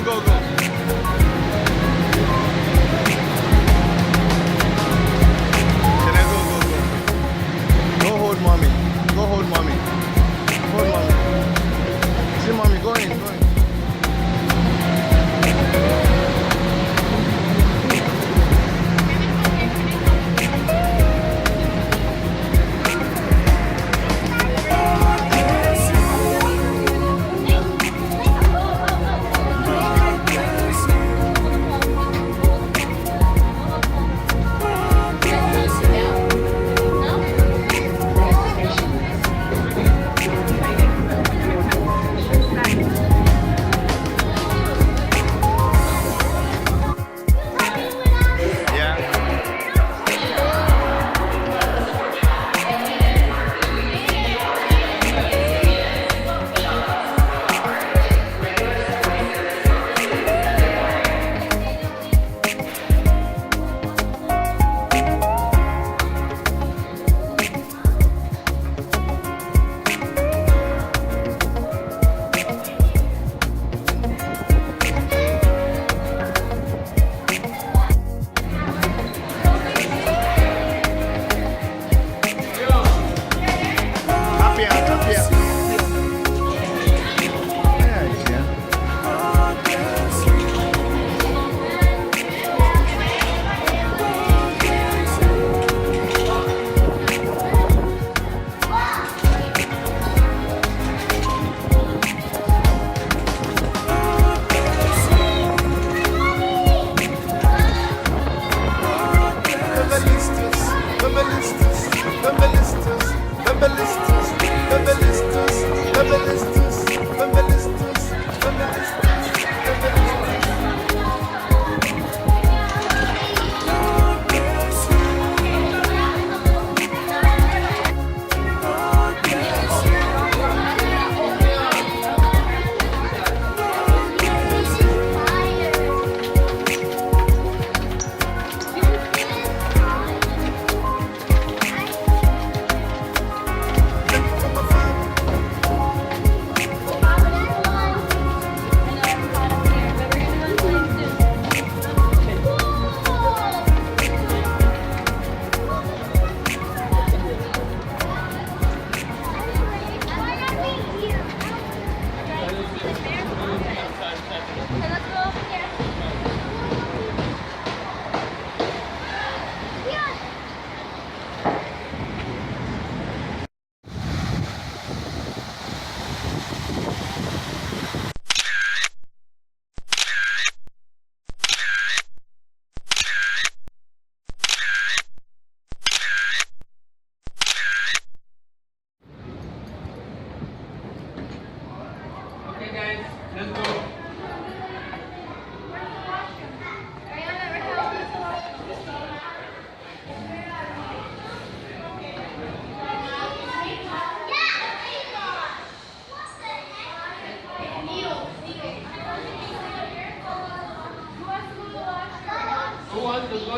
go, go. Can I go, go, go? Go hold mommy. Go hold mommy. Hold mommy. See mommy, go in, go in.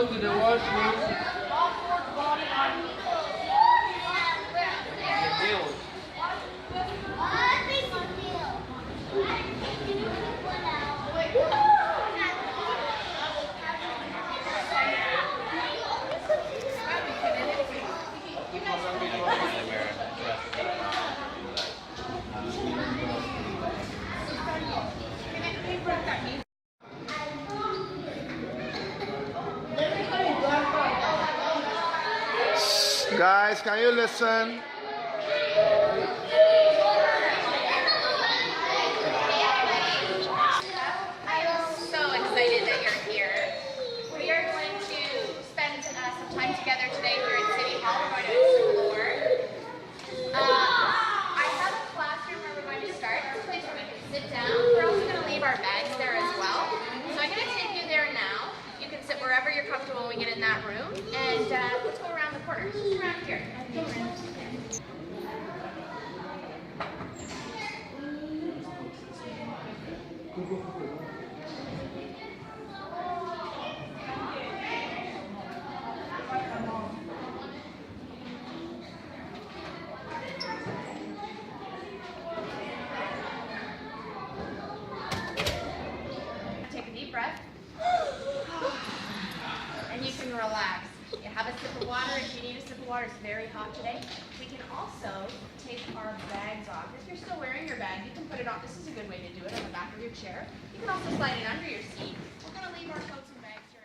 To the washroom. Guys, can you listen? We are going to spend some time together today here at City Hall. We're going to explore. I have a classroom where we're going to start. It's a place where we can sit down. We're also going to leave our bags there as well. So I'm going to take you there now. You can sit wherever you're comfortable when we get in that room. And let's go around the corner. Just around here. water's very hot today. We can also take our bags off. If you're still wearing your bag, you can put it on. This is a good way to do it, on the back of your chair. You can also slide it under your seat. We're going to leave our coats and bags here.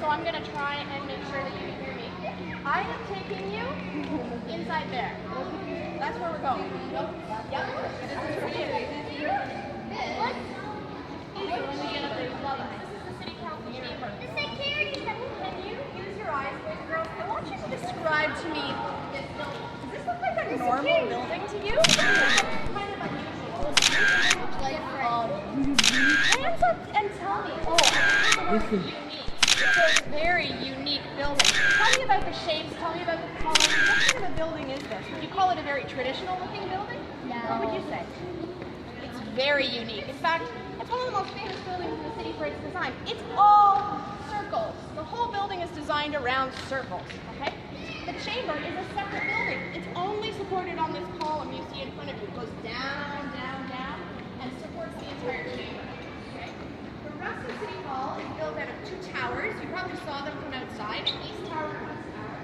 So I'm going to try and make sure that you can hear me. I am taking you inside there. That's where we're going. Yep. This is for you. What? This is the city council chamber. The security. Can you use your eyes, boys and girls? I want you to describe to me this building. Does this look like a normal building to you? Kind of unusual. Hands up and tell me. Oh, this is unique. It's a very unique building. Tell me about the shapes, tell me about the colors. What kind of a building is this? Would you call it a very traditional looking building? No. What would you say? It's very unique. In fact, it's one of the most famous buildings in the city for its design. It's all circles. The whole building is designed around circles, okay? The chamber is a separate building. It's only supported on this column you see in front of you. It goes down, down, down, and supports the entire chamber. The rest of City Hall is built out of 2 towers. You probably saw them from outside. East Tower and West Tower.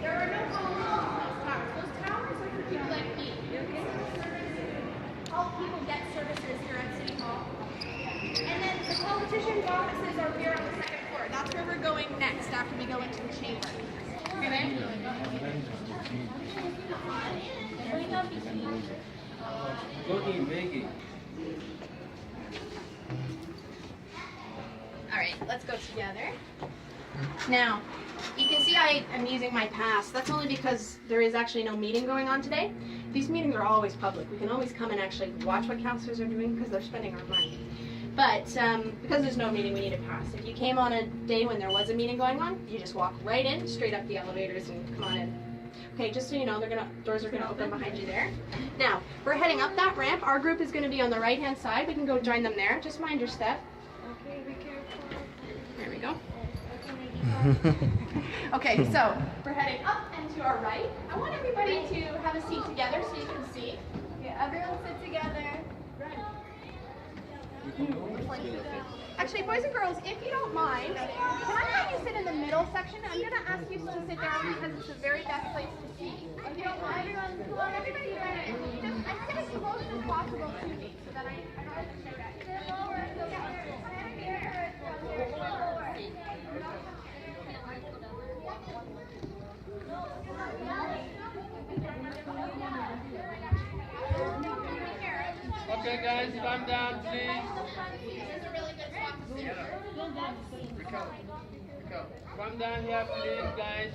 There are no columns on those towers. Those towers are for people like me. All people get services here at City Hall. And then the politicians' offices are here on the 2nd floor. That's where we're going next after we go into the chamber. Okay? All right, let's go together. Now, you can see I am using my pass. That's only because there is actually no meeting going on today. These meetings are always public. We can always come and actually watch what councillors are doing because they're spending our money. But because there's no meeting, we need a pass. If you came on a day when there was a meeting going on, you just walk right in, straight up the elevators, and come on in. Okay, just so you know, doors are gonna open behind you there. Now, we're heading up that ramp. Our group is gonna be on the right-hand side. We can go join them there. Just mind your step. Okay, be careful. There we go. Okay, so we're heading up and to our right. I want everybody to have a seat together so you can see. Okay, everyone sit together. Right. Actually, boys and girls, if you don't mind, can I have you sit in the middle section? I'm going to ask you to sit down because it's the very best place to see. If you don't mind, everyone, come on, everybody, I'm going to as close as possible to me so that I don't have to shout at you. Okay, guys, calm down, please. Calm down here, please, guys.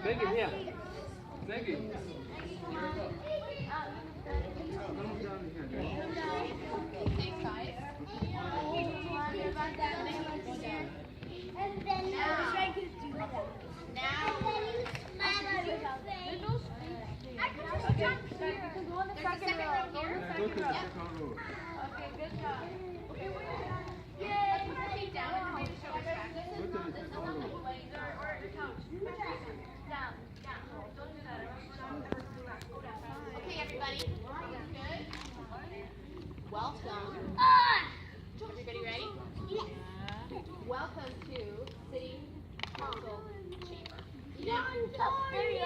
Maggie, here. Maggie. And then try to do that. Now, I can just jump here. You can go on the second row. here. Go to the second row. Okay, good job. Okay, wait. Yay! Put our feet down and maybe show us back. Go to the second row. Or the couch. Down. Don't do that. Okay, everybody. Good. Welcome. Everybody ready? Yes. Welcome to City Council Chamber. John Tory.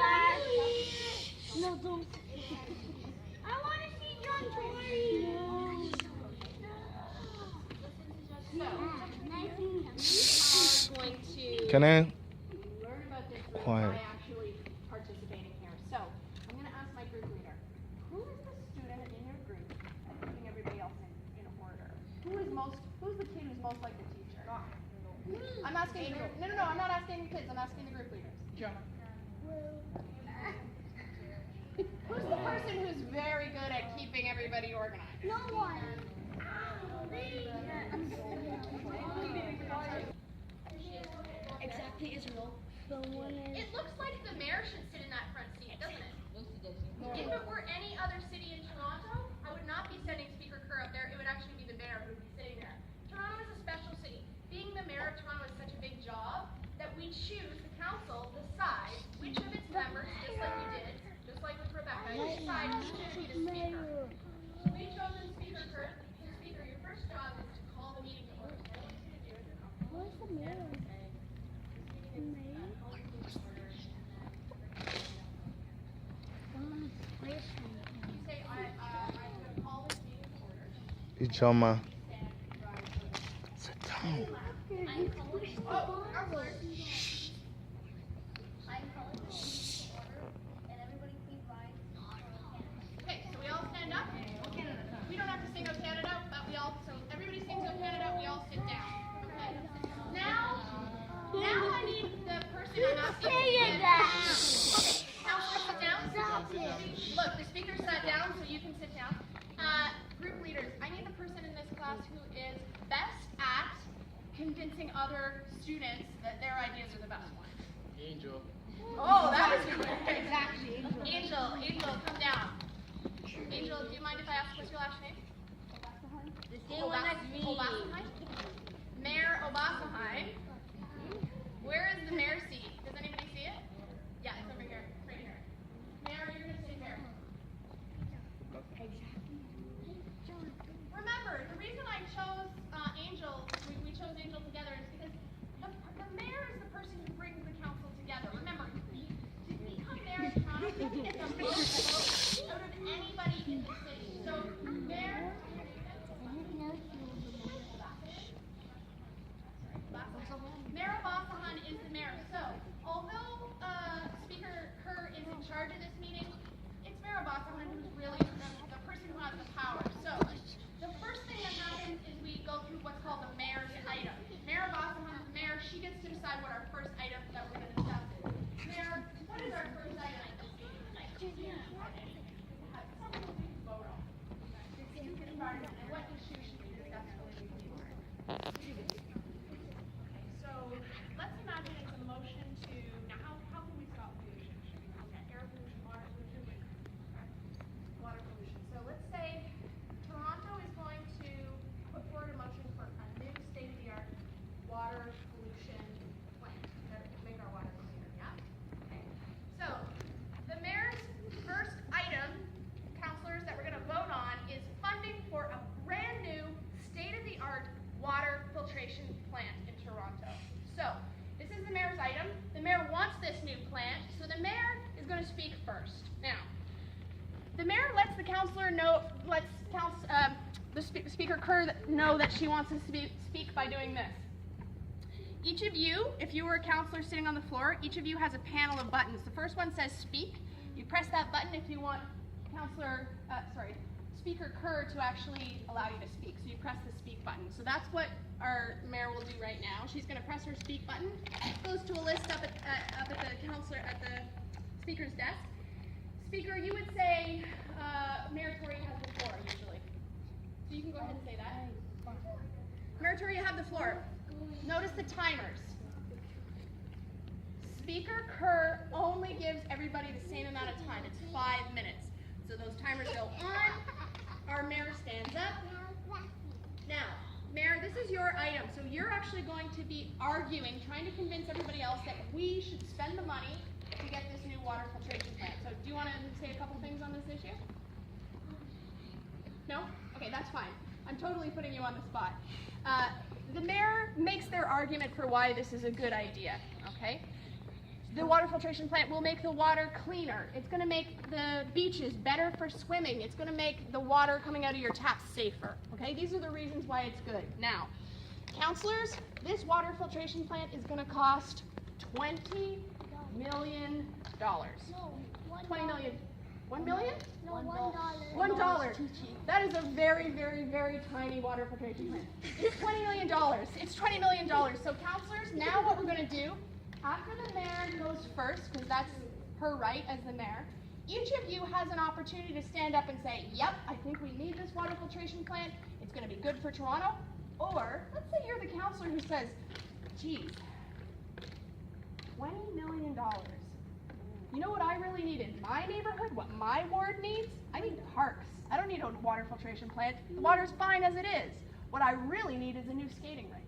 No, don't. I want to see John Tory. So, we are going to Can I? learn about this group Quiet. by actually participating here. So, I'm going to ask my group leader, who is the student in your group, and keeping everybody else in order? Who's the kid who's most like the teacher? asking the group. No, I'm not asking the kids. I'm asking the group leaders. Jump. Who's the person who's very good at keeping everybody organized? No one. Exactly, Israel. The one is. It looks like the mayor should sit in that front seat, doesn't it? If it were any other city in Toronto, I would not be sending Speaker Kerr up there. It would actually be the mayor who would be sitting there. Toronto is a special city. Being the mayor of Toronto is such a big job that we choose, the council decides which of its members, just like we did, just like with Rebecca, we decide who should be the speaker. So we've chosen Speaker Kerr. Speaker, your first job is to call the meeting to order. I want you to do it. Where's the mayor? The mayor? You say, I'm going to call this meeting to order. Ichoma. Sit down. I'm calling. Oh, counselor. I'm calling the meeting to order, and everybody please rise. Okay, so we all stand up. We don't have to sing "O Canada," but so everybody sings "O Canada." We all sit down. Okay. Now I need the person I'm asking. Okay, counselor, sit down. Look, the speaker sat down, so you can sit down. Group leaders, I need the person in this class who is best at convincing other students that their ideas are the best ones. Angel. Oh, that was good. Exactly. Angel, come down. Angel, do you mind if I ask what's your last name? The same one as me. Obasaheim? Mayor Obasaheim. Where is the mayor's seat? Does anybody see it? Yeah, it's over here. Right here. Mayor, you're going to sit here. Remember, the reason I chose Angel, we chose Angel together is because the mayor is the person who brings the council together. Remember, to become mayor in Toronto, you have to get the most votes out of anybody in the city. So, Mayor, Mayor Obasahan is the mayor. So, although Speaker Kerr is in charge of this meeting, it's Mayor Obasahan who's really the person who has the power. So, the first thing that happens is we go through what's called the mayor's item. Mayor Obasahan is the mayor. She gets to decide what our first item that we're going to discuss is. Mayor, what is our first item? Something we can vote on. And what issue should we discuss? So let's imagine it's a motion to, now how can we stop pollution? Okay, air pollution, water pollution, water pollution. So let's say Toronto is going to put forward a motion for a new state-of-the-art water pollution plant that will make our water cleaner, yeah? Okay. So the mayor's first item, councilors, that we're going to vote on is funding for a brand new state-of-the-art water filtration plant in Toronto. So, this is the mayor's item. The mayor wants this new plant, so the mayor is going to speak first. Now, the mayor lets the councilor know, Speaker Kerr know that she wants to speak by doing this. Each of you, if you were a councilor sitting on the floor, each of you has a panel of buttons. The first one says speak. You press that button if you want Speaker Kerr to actually allow you to speak. So you press the speak button. So that's what our mayor will do right now. She's going to press her speak button. It goes to a list up at the speaker's desk. Speaker, you would say Mayor Tory has the floor usually. So you can go ahead and say that. Mayor Tory, you have the floor. Notice the timers. Speaker Kerr only gives everybody the same amount of time. It's 5 minutes. So those timers go on. Our mayor stands up. Now, Mayor, this is your item. So you're actually going to be arguing, trying to convince everybody else that we should spend the money to get this new water filtration plant. So do you want to say a couple things on this issue? No? Okay, that's fine. I'm totally putting you on the spot. The mayor makes their argument for why this is a good idea, okay? The water filtration plant will make the water cleaner. It's going to make the beaches better for swimming. It's going to make the water coming out of your taps safer. Okay, these are the reasons why it's good. Now, councilors, this water filtration plant is going to cost $20 million. 20 million. 1 million? No, $1. $1. That is a very, very, very tiny water filtration plant. It's $20 million. It's $20 million. So counselors, now what we're going to do, after the mayor goes first, because that's her right as the mayor, each of you has an opportunity to stand up and say, yep, I think we need this water filtration plant. It's going to be good for Toronto. Or, let's say you're the counselor who says, geez, $20 million. You know what I really need in my neighborhood, what my ward needs? I need parks. I don't need a water filtration plant. The water's fine as it is. What I really need is a new skating rink.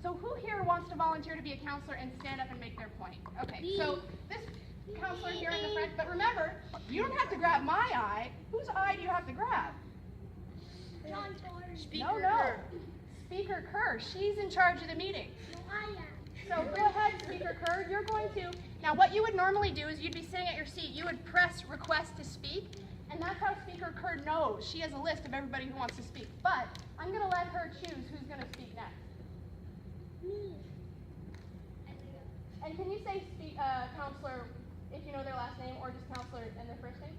So who here wants to volunteer to be a counselor and stand up and make their point? Okay, so this counselor here in the front, but remember, you don't have to grab my eye. Whose eye do you have to grab? John Torres. No. Speaker Kerr, she's in charge of the meeting. So go ahead, Speaker Kerr, you're going to, now what you would normally do is you'd be sitting at your seat, you would press request to speak, and that's how Speaker Kerr knows. She has a list of everybody who wants to speak, but I'm going to let her choose who's going to speak next. Me. And can you say, Counselor, if you know their last name, or just Counselor and their first name?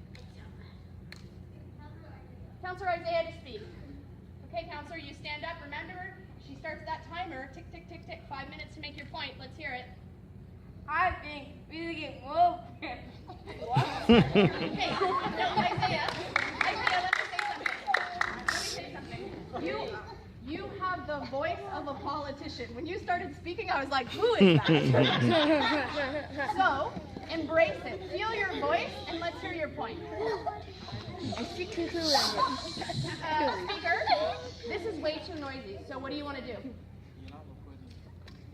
Counselor Isaiah to speak. Okay, Counselor, you stand up. Remember, she starts that timer. Tick, tick, tick, tick. 5 minutes to make your point. Let's hear it. I think we should get more. What? Okay, no, Isaiah, let me say something. You have the voice of a politician. When you started speaking, I was like, who is that? So, embrace it. Feel your voice, and let's hear your point. Speaker, this is way too noisy, so what do you want to do?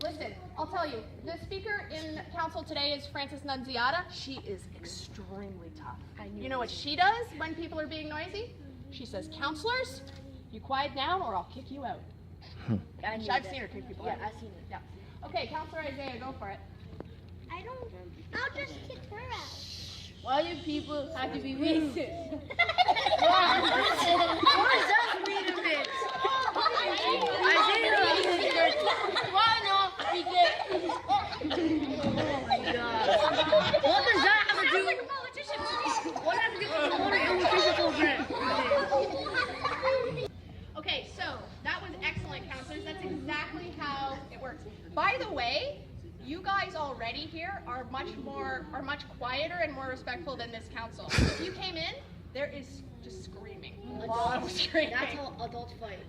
Listen, I'll tell you, the speaker in council today is Frances Nunziata. She is extremely tough. You know what she does when people are being noisy? She says, counselors, you quiet down or I'll kick you out. I've seen her kick people out. Yeah, I've seen it. Yeah. Okay, Counselor Isaiah, go for it. I'll just kick her out. Why do people have to be racist? What does that mean a bit? Why not? Oh my god. What does that have to do with a politician? What has to do with the water filtration program? Okay, so that was excellent, counselors. That's exactly how it works. By the way, you guys already here are much quieter and more respectful than this council. If you came in, there is just screaming. A lot of screaming. That's how adults fight.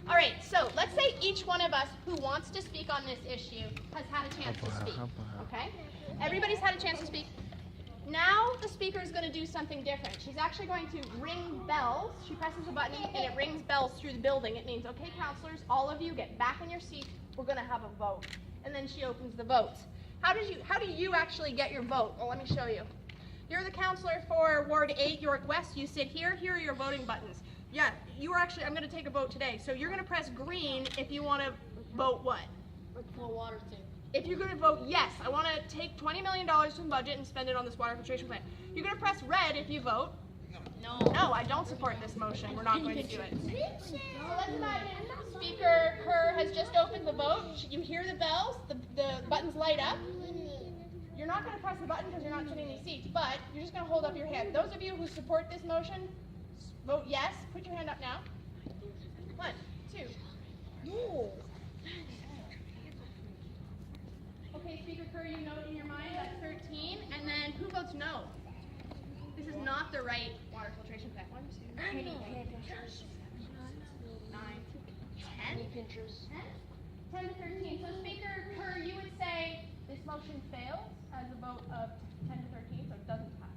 All right, so let's say each one of us who wants to speak on this issue has had a chance to speak, okay? Everybody's had a chance to speak. Now the speaker is going to do something different. She's actually going to ring bells. She presses a button and it rings bells through the building. It means, okay, counselors, all of you get back in your seat. We're going to have a vote. And then she opens the votes. How do you actually get your vote? Well, let me show you. You're the counselor for Ward 8, York West. You sit here. Here are your voting buttons. Yeah, I'm going to take a vote today. So you're going to press green if you want to vote what? For water thing. If you're going to vote yes, I want to take $20 million from budget and spend it on this water filtration plant. You're going to press red if you vote. No, I don't support this motion. We're not going to do it. So let's imagine Speaker Kerr has just opened the vote. You hear the bells, the buttons light up. You're not going to press the button because you're not sitting in these seats, but you're just going to hold up your hand. Those of you who support this motion, vote yes. Put your hand up now. 1, 2. No. Okay, Speaker Kerr, you note in your mind that's 13. And then who votes no? This is not the right water filtration plant. 1, 2, 3, 9, 10? 10 to 13. So Speaker Kerr, you would say this motion fails as a vote of 10 to 13, so it doesn't pass.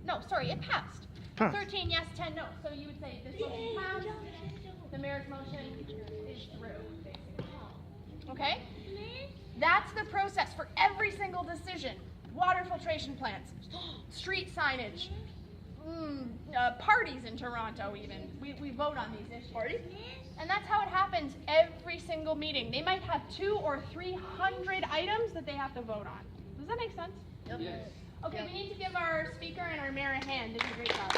No, sorry, it passed. 13 yes, 10 no. So you would say this motion passed. The mayor's motion is through, basically. Okay? That's the process for every single decision. Water filtration plants, street signage, parties in Toronto even. We vote on these issues. Parties? And that's how it happens every single meeting. They might have 200 or 300 items that they have to vote on. Does that make sense? Yep. Yes. Okay, we need to give our speaker and our mayor a hand. They did a great job.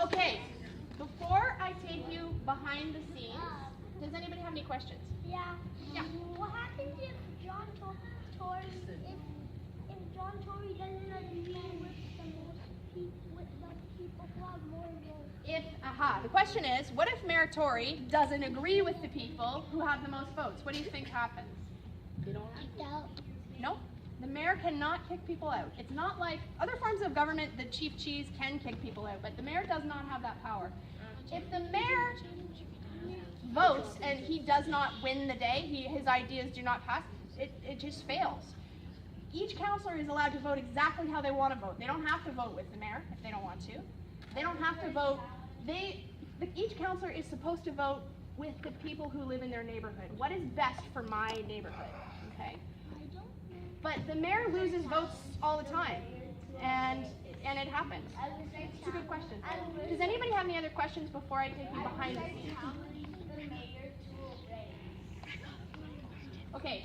Okay, before I take you behind the scenes, does anybody have any questions? Yeah. Yeah. What happens if John Torres, John Tory doesn't agree with the people who have more votes. The question is, what if Mayor Tory doesn't agree with the people who have the most votes? What do you think happens? Kicked out. No, the mayor cannot kick people out. It's not like other forms of government, the chief cheese can kick people out, but the mayor does not have that power. If the mayor votes and he does not win the day, his ideas do not pass, it just fails. Each councillor is allowed to vote exactly how they want to vote. They don't have to vote with the mayor if they don't want to. They don't have to vote. Each councillor is supposed to vote with the people who live in their neighborhood. What is best for my neighborhood? Okay. But the mayor loses votes all the time, and it happens. It's a good question. Does anybody have any other questions before I take you behind the scenes? Okay,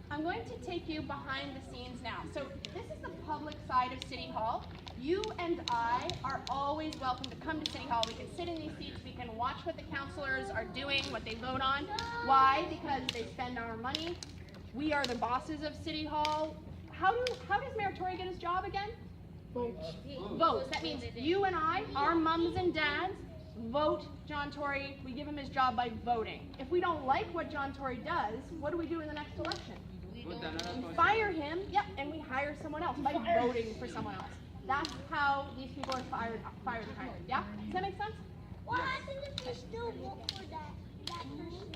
I'm going to take you behind the scenes now. So this is the public side of City Hall. You and I are always welcome to come to City Hall. We can sit in these seats, we can watch what the councillors are doing, what they vote on. Why? Because they spend our money. We are the bosses of City Hall. How does Mayor Tory get his job again? Votes. That means you and I, our mums and dads, vote John Tory. We give him his job by voting. If we don't like what John Tory does, what do we do in the next election? We fire him, yep, and we hire someone else by voting for someone else. That's how these people are fired and hired. Yeah? Does that make sense? What happens if you still vote for that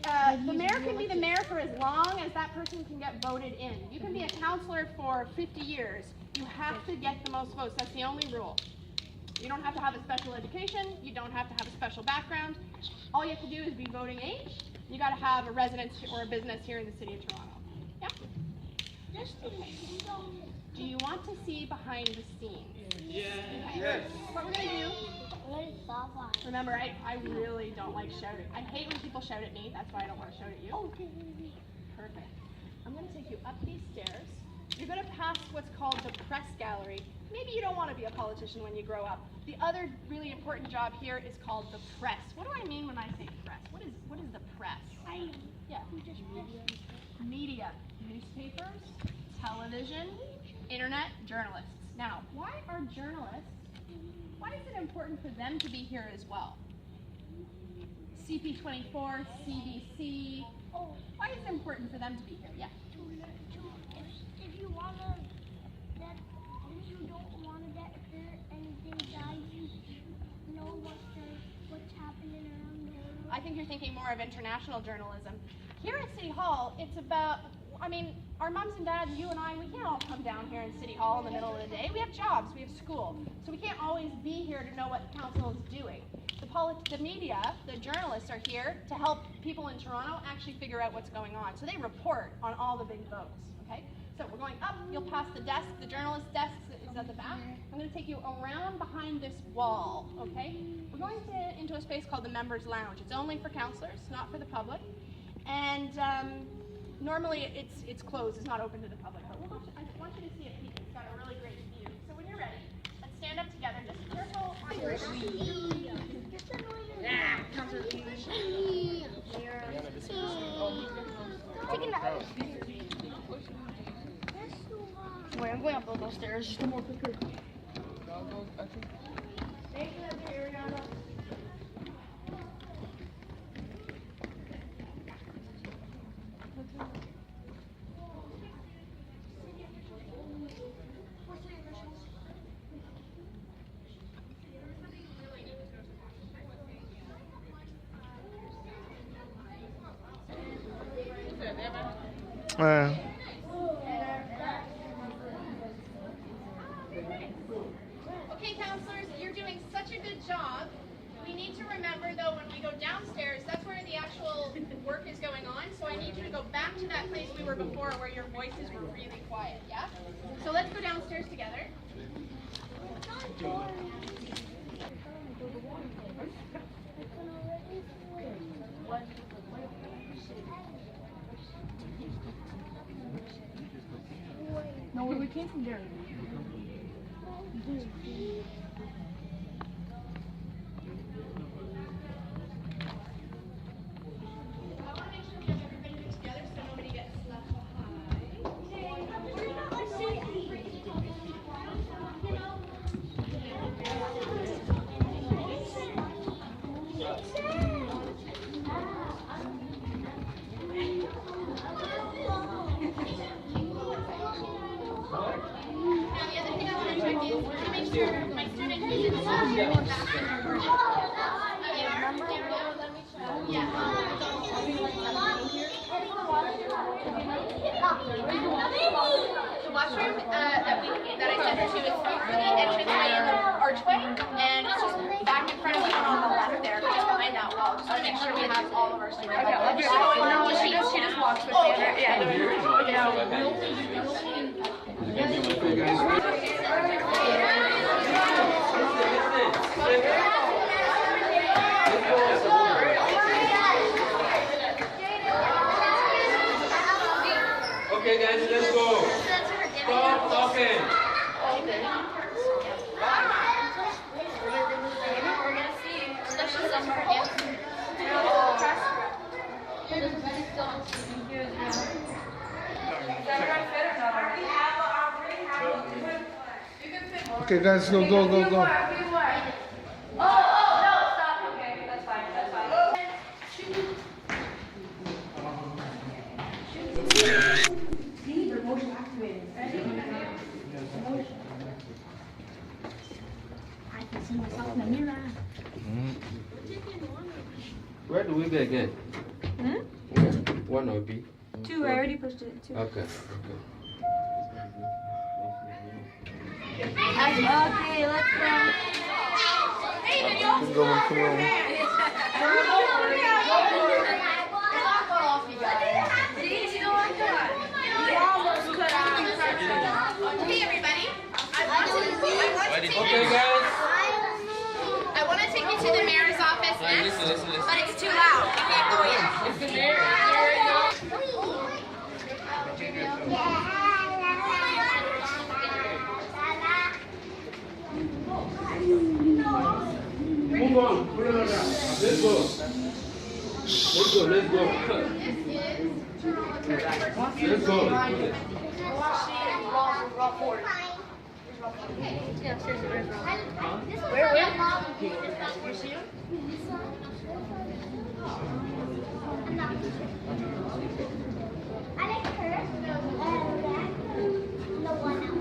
person? The mayor can be the mayor for as long as that person can get voted in. You can be a councillor for 50 years. You have to get the most votes. That's the only rule. You don't have to have a special education. You don't have to have a special background. All you have to do is be voting age. You got to have a residence or a business here in the city of Toronto. Yeah? Okay. Do you want to see behind the scenes? Yeah. Okay. Yes. What we're going to do, remember, I really don't like shouting. I hate when people shout at me. That's why I don't want to shout at you. Perfect. I'm going to take you up these stairs. You're going to pass what's called the press gallery. Maybe you don't want to be a politician when you grow up. The other really important job here is called the press. What do I mean when I say press? What is the press? Yeah. Media. Newspapers, television, internet, journalists. Now, why are journalists, why is it important for them to be here as well? CP24, CBC, why is it important for them to be here? Yeah. If you don't want to get hurt and they die, you know what's happening around the world. I think you're thinking more of international journalism. Here at City Hall, it's about, our moms and dads, you and I, we can't all come down here in City Hall in the middle of the day. We have jobs, we have school, so we can't always be here to know what council is doing. The media, the journalists are here to help people in Toronto actually figure out what's going on. So they report on all the big votes, okay? So we're going up, you'll pass the desk, the journalist desk is at the back. I'm going to take you around behind this wall, okay? We're going into a space called the Members Lounge. It's only for councillors, not for the public. And normally it's closed, it's not open to the public, but I want you to see a peek. It's got a really great view. So when you're ready, let's stand up together. Just careful on your Wait, I'm going up those stairs. Just come more quicker. Thank you, Ariana. Okay, counselors, you're doing such a good job. We need to remember, though, when we go downstairs, that's where the actual work is going on. So I need you to go back to that place we were before where your voices were really quiet, yeah? So let's go downstairs together. No, we came from there. I want to make sure we have everybody together so nobody gets left behind. My student who's in the The washroom that I sent her to is through the entranceway in the archway, and it's just back in front of you on the left there, just behind that wall. Just want to make sure we have all of our students. Okay, I'll be right. She just walks with me. Okay, guys, let's go. Stop talking. We're gonna see, especially some for you. Okay, guys, go. I can see myself in the mirror. Where do we get again? One or B? 2, I already pushed it. 2. Okay. Okay, let's go. Keep going, come on. Okay, everybody. Okay, guys. I want to take you to the mayor's office next, but it's too loud. You can't go in. It's the mayor. Here we go. Move on. Put it around. Let's go. Let's go. I like her. The one I want.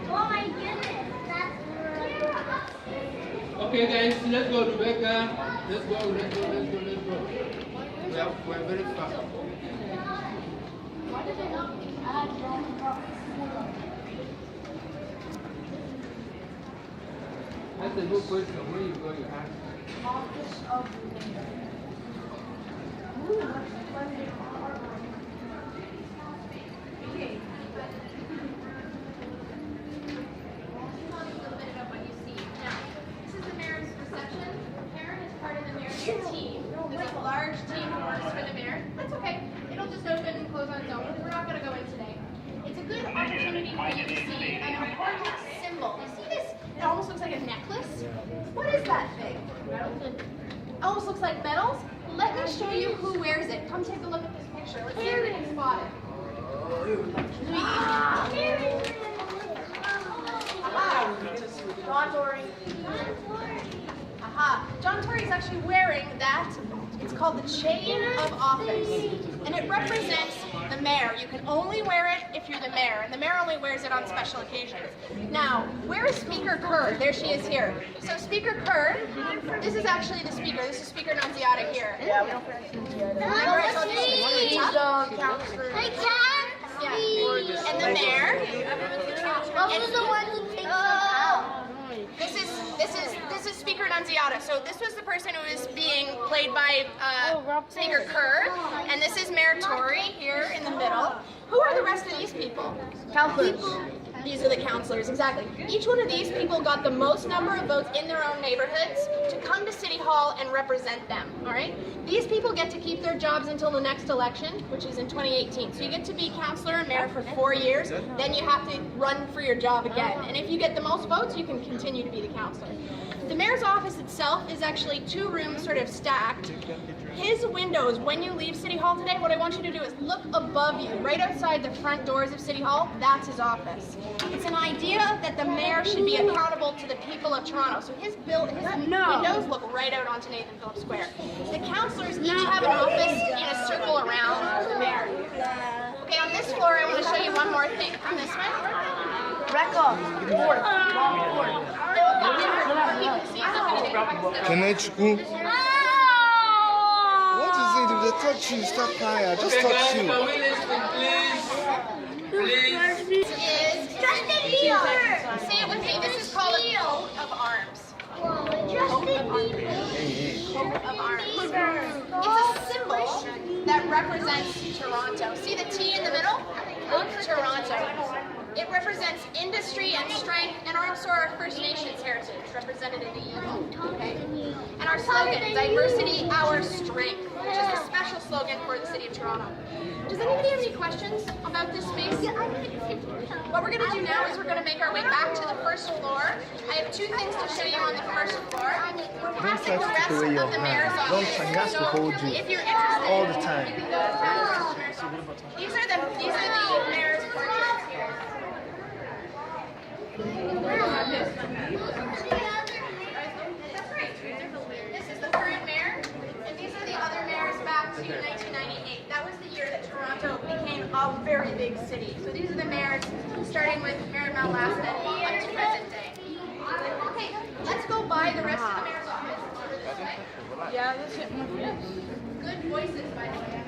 Oh my goodness, that's Okay, guys, let's go, Rebecca. Let's go. We're very fast. That's a good question. Where you going to ask? Office of the Mayor. This is the mayor's reception. Karen is part of the mayor's team. There's a large team who works for the mayor. That's okay. It'll just open and close on its own. We're not going to go in today. It's a good opportunity for you to see an important symbol. You see this? It almost looks like a necklace. What is that thing? Almost looks like metals. Let me show you who wears it. Come take a look at this picture. Let's see if we can spot it. Aha. John Tory. Aha. John Tory is actually wearing that. It's called the chain of office. And it represents the mayor. You can only wear it if you're the mayor. And the mayor only wears it on special occasions. Now, where is Speaker Kerr? There she is here. So Speaker Kerr, this is actually the speaker. This is Speaker Nunziata here. Yeah, we don't put Remember I told you she was I can't Yeah. see. And the mayor. Those are the ones who take them out. This is Speaker Nunziata. So this was the person who is being played by Speaker Kerr, and this is Mayor Tory here in the middle. Who are the rest of these people? Councilors. These are the councilors, exactly. Each one of these people got the most number of votes in their own neighborhoods to come to City Hall and represent them, all right? These people get to keep their jobs until the next election, which is in 2018. So you get to be councilor and mayor for 4 years, then you have to run for your job again. And if you get the most votes, you can continue to be the councilor. The mayor's office itself is actually 2 rooms sort of stacked. his windows, when you leave City Hall today, what I want you to do is look above you, right outside the front doors of City Hall. That's his office. It's an idea that the mayor should be accountable to the people of Toronto. So his windows look right out onto Nathan Phillips Square. The councillors each have an office in a circle around the mayor. Okay, on this floor, I want to show you one more thing. On this one. Kenechku. What is it? If they touch you, stop crying. I just touched you. Can we listen, please? Please. Say it with me. This is called a coat of arms. Coat of arms. It's a symbol that represents Toronto. See the T in the middle? Toronto. It represents industry and strength, and also our First Nations heritage, represented in the E. Okay? And our slogan, diversity, our strength, which is a special slogan for the City of Toronto. Does anybody have any questions about this space? What we're going to do now is we're going to make our way back to the first floor. I have two things to show you on the first floor. We're passing the rest of the mayor's office. So if you're interested, all the time. you can go past the mayor's office. These are the mayor's portraits here. That's right. This is the current mayor, and these are the other mayors back to 1998. That was the year that Toronto became a very big city. So these are the mayors, starting with Mayor Mel Laston up to present day. Okay, let's go by the rest of the mayor's office. This way. Yeah, that's it. Good voices, by the way.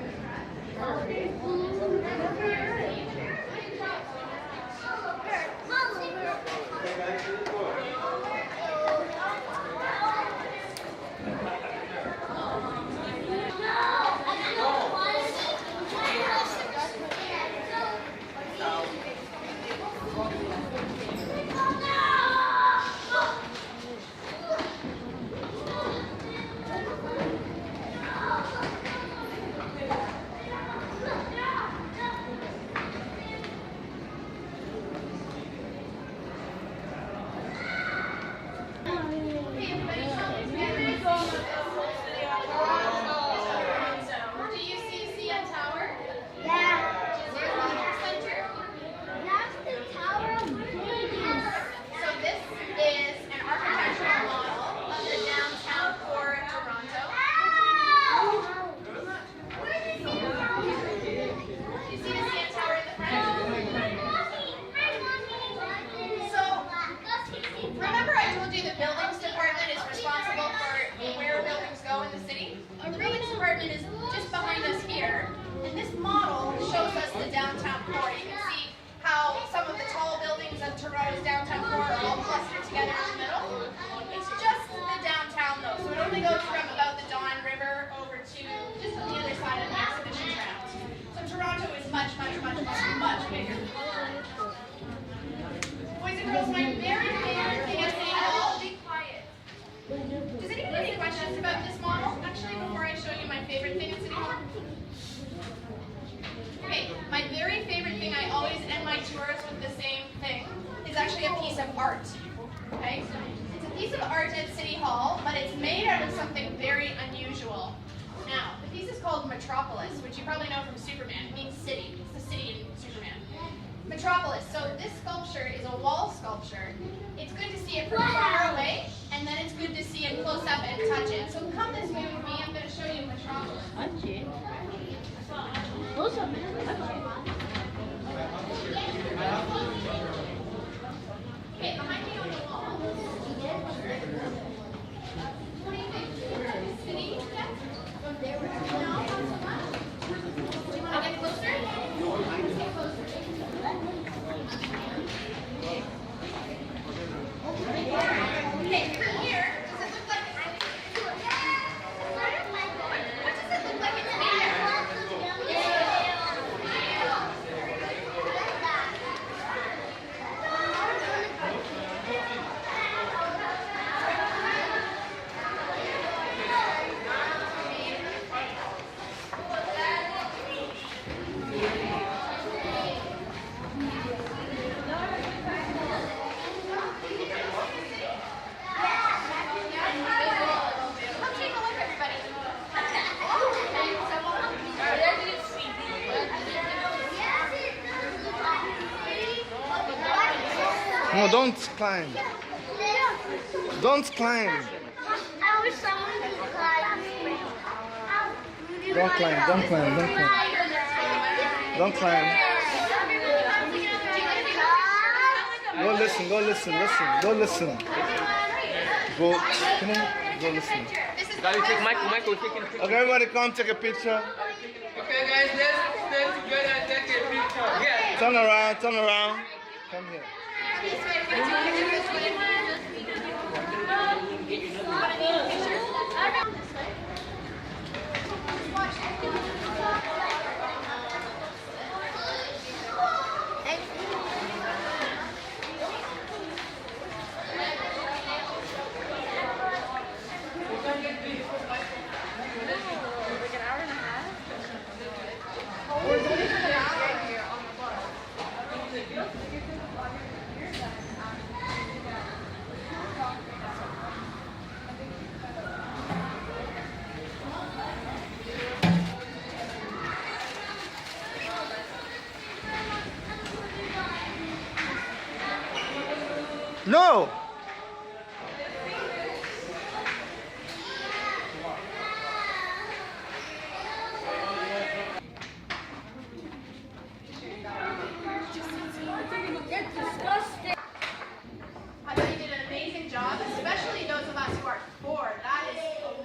No, don't climb. Don't climb. I wish someone could climb. Don't climb. Don't climb. Don't climb. Don't climb. Go listen. Go listen. Listen. Go listen. Go. Come on. Go listen. Daddy, take Michael taking a picture. Okay, everybody, come take a picture. Okay, guys, let's stand together and take a picture. Yeah. Turn around. Turn around. Come here. No. I thought you did an amazing job, especially those of us who are bored. That is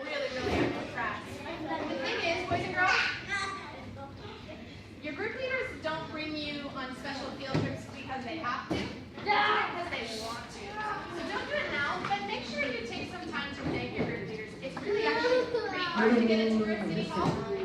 really impressed. The thing is, boys and girls, your group leaders don't bring you on special field trips because they have to, because they want to. So don't do it now, but make sure you take some time to thank your group leaders. It's really actually pretty hard to get a tour at City Hall.